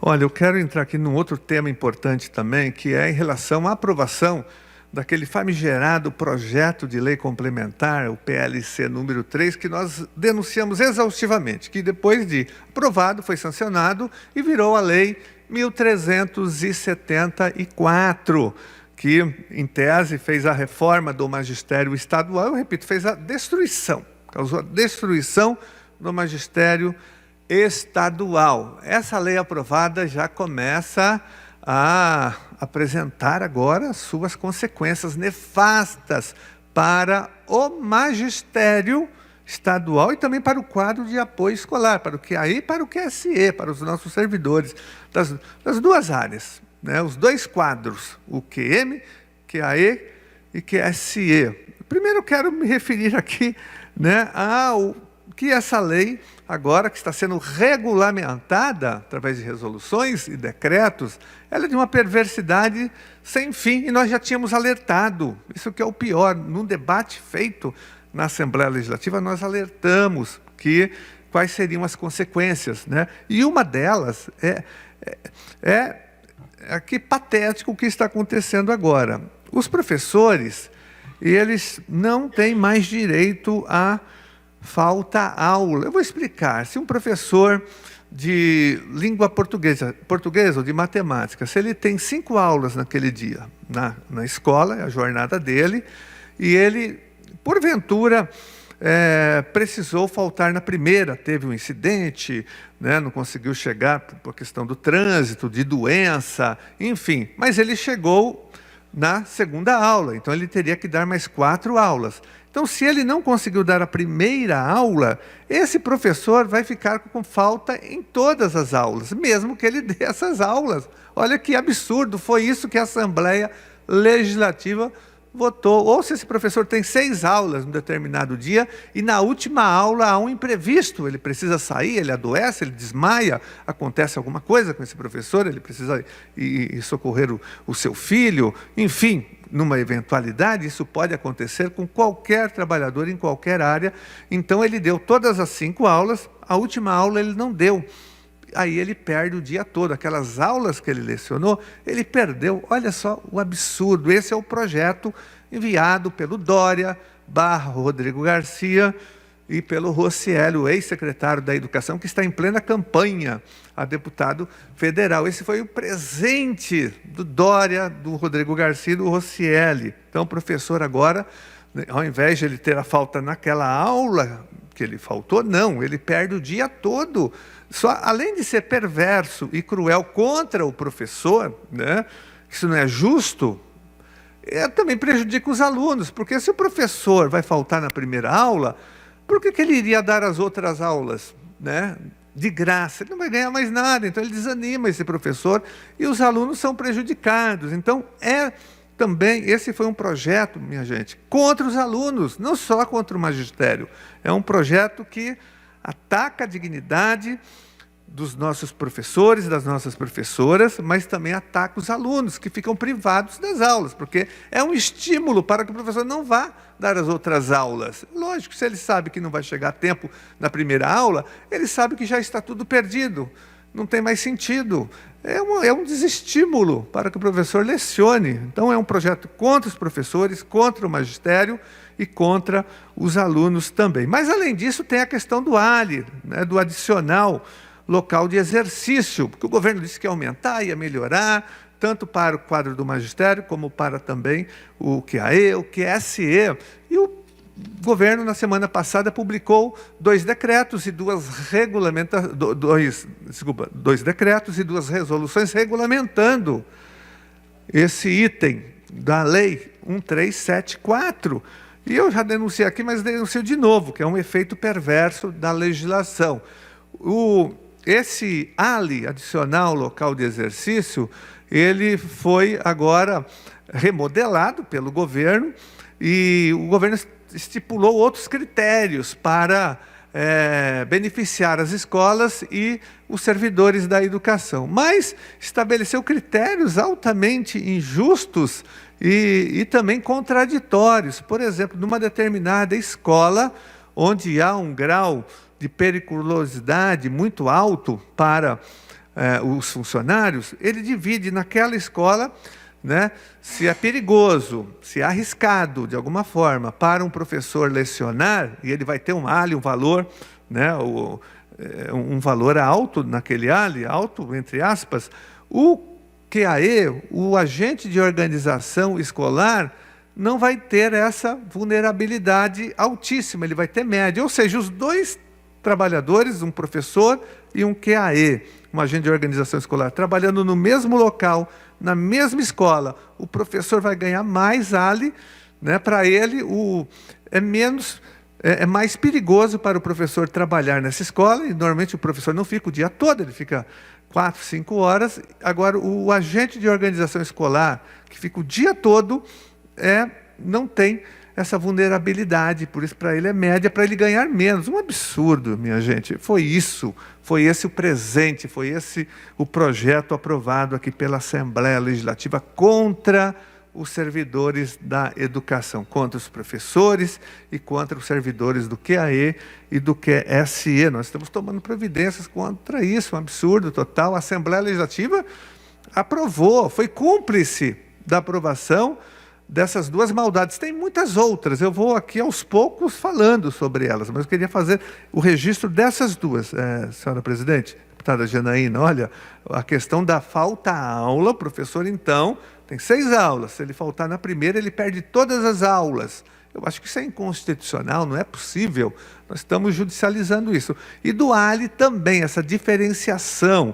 Olha, eu quero entrar aqui num outro tema importante também, que é em relação à aprovação daquele famigerado projeto de lei complementar, o PLC número 3, que nós denunciamos exaustivamente, que depois de aprovado foi sancionado e virou a lei 1374, que, em tese, fez a reforma do magistério estadual, eu repito, fez a destruição, causou a destruição do magistério estadual. Essa lei aprovada já começa a apresentar agora suas consequências nefastas para o magistério estadual e também para o quadro de apoio escolar, para o QAE e para o QSE, para os nossos servidores das duas áreas, né? Os dois quadros, o QM, QAE e QSE. Primeiro eu quero me referir aqui, né, ao que essa lei, agora que está sendo regulamentada através de resoluções e decretos, ela é de uma perversidade sem fim, e nós já tínhamos alertado. Isso que é o pior, num debate feito na Assembleia Legislativa, nós alertamos quais seriam as consequências, né? E uma delas é que patético o que está acontecendo agora. Os professores, eles não têm mais direito a falta aula. Eu vou explicar. Se um professor de língua portuguesa ou de matemática, se ele tem 5 aulas naquele dia, na escola, é a jornada dele, e ele, porventura, precisou faltar na primeira, teve um incidente, né, não conseguiu chegar por questão do trânsito, de doença, enfim, mas ele chegou na segunda aula, então ele teria que dar mais 4 aulas. Então, se ele não conseguiu dar a primeira aula, esse professor vai ficar com falta em todas as aulas, mesmo que ele dê essas aulas. Olha que absurdo, foi isso que a Assembleia Legislativa votou. Ou se esse professor tem 6 aulas num determinado dia e na última aula há um imprevisto, ele precisa sair, ele adoece, ele desmaia, acontece alguma coisa com esse professor, ele precisa ir socorrer o seu filho, enfim, numa eventualidade, isso pode acontecer com qualquer trabalhador em qualquer área. Então ele deu todas as 5 aulas, a última aula ele não deu. Aí ele perde o dia todo, aquelas aulas que ele lecionou, ele perdeu. Olha só o absurdo. Esse é o projeto enviado pelo Dória / Rodrigo Garcia e pelo Rocieli, ex-secretário da Educação, que está em plena campanha a deputado federal. Esse foi o presente do Dória, do Rodrigo Garcia e do Rocieli. Então o professor agora, ao invés de ele ter a falta naquela aula que ele faltou, não, ele perde o dia todo. Só, além de ser perverso e cruel contra o professor, né, isso não é justo, também prejudica os alunos, porque se o professor vai faltar na primeira aula, por que ele iria dar as outras aulas, né, de graça? Ele não vai ganhar mais nada, então ele desanima esse professor e os alunos são prejudicados. Então, também, esse foi um projeto, minha gente, contra os alunos, não só contra o magistério. É um projeto que ataca a dignidade dos nossos professores, das nossas professoras, mas também ataca os alunos, que ficam privados das aulas, porque é um estímulo para que o professor não vá dar as outras aulas. Lógico, se ele sabe que não vai chegar a tempo na primeira aula, ele sabe que já está tudo perdido, não tem mais sentido. É um desestímulo para que o professor lecione. Então, é um projeto contra os professores, contra o magistério e contra os alunos também. Mas, além disso, tem a questão do ALI, né, do adicional local de exercício, porque o governo disse que ia aumentar, ia melhorar, tanto para o quadro do magistério, como para também o QAE, o QSE. E o governo, na semana passada, publicou 2 decretos e 2 decretos e 2 resoluções regulamentando esse item da Lei 1374. E eu já denunciei aqui, mas denuncio de novo, que é um efeito perverso da legislação. Esse ALI, adicional local de exercício, ele foi agora remodelado pelo governo, e o governo estipulou outros critérios para beneficiar as escolas e os servidores da educação, mas estabeleceu critérios altamente injustos e também contraditórios. Por exemplo, numa determinada escola, onde há um grau de periculosidade muito alto para os funcionários, ele divide naquela escola, né, se é perigoso, se é arriscado de alguma forma para um professor lecionar, e ele vai ter um valor, né, um valor alto naquele alto, entre aspas, o QAE, o agente de organização escolar, não vai ter essa vulnerabilidade altíssima, ele vai ter média, ou seja, os dois trabalhadores, um professor e um QAE, um agente de organização escolar, trabalhando no mesmo local, na mesma escola, o professor vai ganhar mais ALI, né? Para ele é mais perigoso para o professor trabalhar nessa escola, e normalmente o professor não fica o dia todo, ele fica 4, 5 horas. Agora, o agente de organização escolar, que fica o dia todo, não tem essa vulnerabilidade, por isso para ele é média, para ele ganhar menos. Um absurdo, minha gente. Foi esse o presente, foi esse o projeto aprovado aqui pela Assembleia Legislativa contra os servidores da educação, contra os professores e contra os servidores do QAE e do QSE. Nós estamos tomando providências contra isso, um absurdo total. A Assembleia Legislativa aprovou, foi cúmplice da aprovação dessas duas maldades. Tem muitas outras, eu vou aqui aos poucos falando sobre elas, mas eu queria fazer o registro dessas duas, senhora presidente, deputada Janaína. Olha, a questão da falta à aula, o professor então tem 6 aulas, se ele faltar na primeira, ele perde todas as aulas. Eu acho que isso é inconstitucional, não é possível, nós estamos judicializando isso. E do ALI também, essa diferenciação,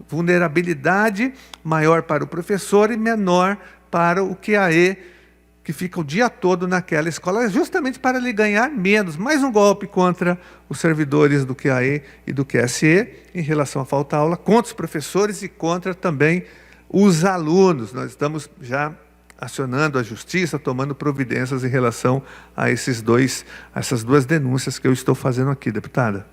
vulnerabilidade maior para o professor e menor para o QAE, que fica o dia todo naquela escola, justamente para ele ganhar menos. Mais um golpe contra os servidores do QAE e do QSE, em relação à falta de aula, contra os professores e contra também os alunos. Nós estamos já acionando a justiça, tomando providências em relação a essas duas denúncias que eu estou fazendo aqui, deputada.